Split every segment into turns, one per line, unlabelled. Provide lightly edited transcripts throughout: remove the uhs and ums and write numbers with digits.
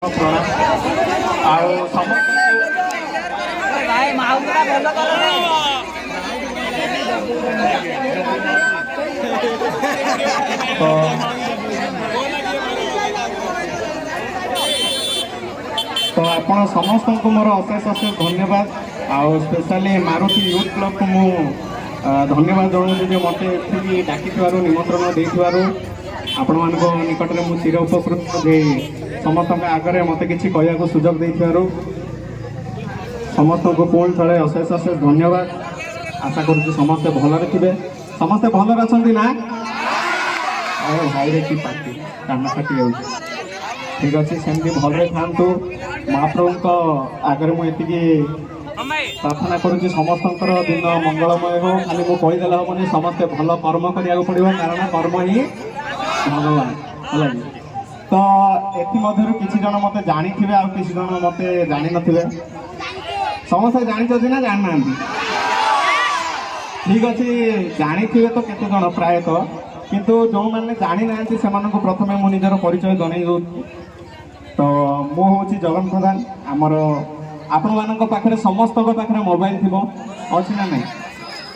प्रणाम ଆଉ तो आपण समस्त को मोर अशेष अशेष धन्यवाद आउ स्पेशली मारुति यूथ क्लब को मु धन्यवाद जनाऊँ जे मत डाकी निमंत्रण देथिबारु आपण मान निकट में चिर उपकृत जे समस्त आगे मत कि कहू सुजोग देथिबारु समस्त को पुणी थे अशेष अशेष धन्यवाद। आशा करुँ समस्ते भलरे थे समस्ते भलरे अच्छा ना अरे भाई रे कि पार्टी कान फाटी जाऊँ ठीक अच्छे सेमती भलरे था महाप्रभु आगे मुझे प्रार्थना करुँच समस्त दिन मंगलमय हो खाली मुझे कहीदेले हेनी समस्ते भल कर्म करा पड़ो कारण कर्म ही भगवान है तो एमध्य किसी जन मत जानी थे आ किसी जन मत जानी नथिबे समस्ते जानी ना जान ना ठीक अच्छे जानी थे तो केते जन प्रायतः किंतु जो मैंने जानी ना से प्रथम मु निजर परिचय जन दो तो मु हूँ जगन प्रधान आमर आपण मान पाखे समस्त पाखे मोबाइल थी अच्छी ना नहीं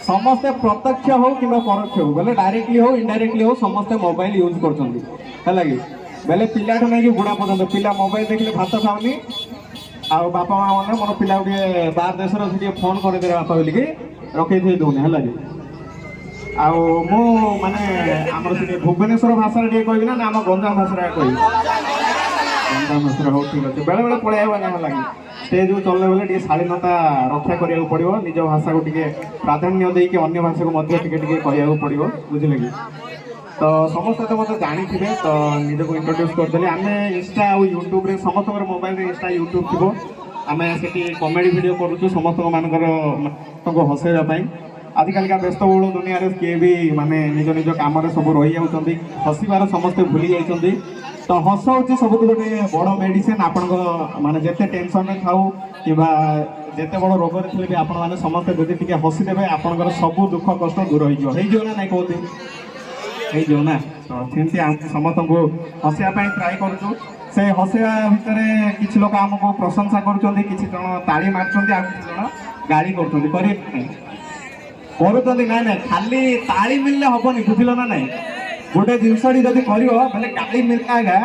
समस्ते प्रत्यक्ष हो कि परोक्ष हो बोले डायरेक्टली हो इनडायरेक्टली हो समस्ते मोबाइल यूज कर बेले पिला नहीं बुढ़ा पर्यटन पिला मोबाइल देखले भात खाऊनी आउ बापा माँ मैंने मोर पिला गोटे बाहर देश रे फोन करदे बापा बोलिकी रखे थी दौने है आउ मु माने आमर से भुवनेश्वर भाषा कहबी ना आम गंजाम भाषा कह गंजाम भाषा हो ठीक अच्छे बेले बेले पलैया लगे स्टेज को चलने बेले टे शालीनता रक्षा करा पड़ो निज भाषा को टे प्राधान्य देकी अन्य भाषा को कहू पड़ो बुझे कि तो समस्त तो मतलब जानी थे तो निज को इंट्रोड्यूस करदेली आम इंस्टा और यूट्यूब रे समस्त मोबाइल इंस्टा यूट्यूब थी आम से कमेडी वीडियो करूँ समस्त मानक हसैवाई आजिकल का व्यस्तबहुल दुनिया रे किए भी माने निज निज काम सब रही जाती हसबार समस्ते भूली जाती तो हस हूँ सब गोटे बड़ मेडिसिन आपण माने जिते टेंशन में थाऊ कि जिते बड़ रोग थे भी आपण मैंने समस्ते जब हसीदे आपंकर सब दुख कष्ट दूर हो ना नहीं कहते ना तो सेमती समस्त को हसवाई ट्राए करूँ से हसवा भितर किसी लोग आमको प्रशंसा करुँच किसी जन ताली मार्च गाड़ी कर ना खाली ताली मिलले हेनी बुझल ना ना गोटे जिनसटी जब कर गाड़ी मिलना आगा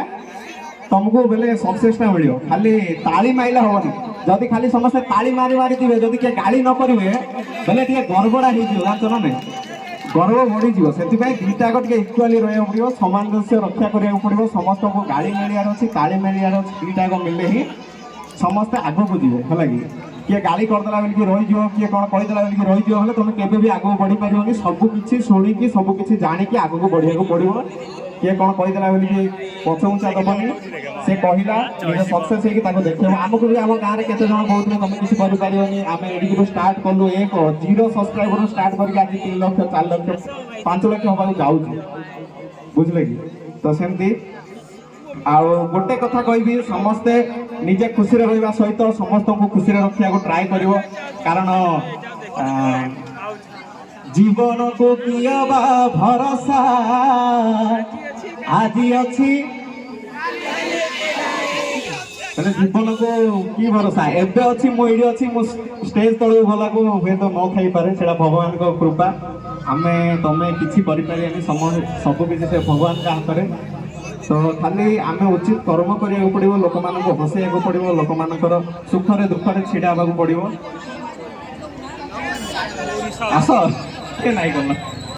तुमको बेले सक्सेसटा मिल खाली ताली माइले हेनी जदि खाली समस्ते ताली मारी मारी थे जदि किए गाड़ी न करेंगे बेले टे गड़बड़ा हो ना गर्व बढ़ीज से दुईटाक इक्वाली रहा पड़ो सामंजस्य रक्षा करा पड़ो समस्त को गाड़ी मिलियार अच्छी ताली मिलियार अच्छी दुईटाक मिले ही समस्ते आगक जी है कि किए गाड़ी करदेला बोलिकी रही किए कौन कहीदेला बोलिकी रही तुम केवे भी आगक बढ़ी पार सबकि शुणिकी सबकि जाणिकी आगक बढ़िया पड़ो किए कौन कहीदेला बोलिकी पछ उचा दबनी से कहला सक्सेस होगी देखा आमको भी आम गाँव में केते जन कहते तुम किसी करें आम ये स्टार्ट कलु एक 0 सब्सक्राइबर स्टार्ट करके आज 3 लाख 4 लाख 5 लाख हवा जाऊँ बुझले कि तो सेमती आउ गोटे कथा कहि समस्ते निजे खुशी रहा सहित समस्त को खुशी रखा ट्राए कर कारण जीवन को किया भरोसा आज अच्छी जीवन को कि भरोसा एवं अच्छी मुझे अच्छी स्टेज तलू गला को हुए तो न खाई पारे से भगवान को कृपा आम तुम्हें किसी सबकि से भगवान का हाथ में तो खाली आम उचित कर्म करा पड़ो लोक मान हसैया पड़ो लोक मानकर सुखरे दुखरे छिड़ा पड़ो आस के नाई करना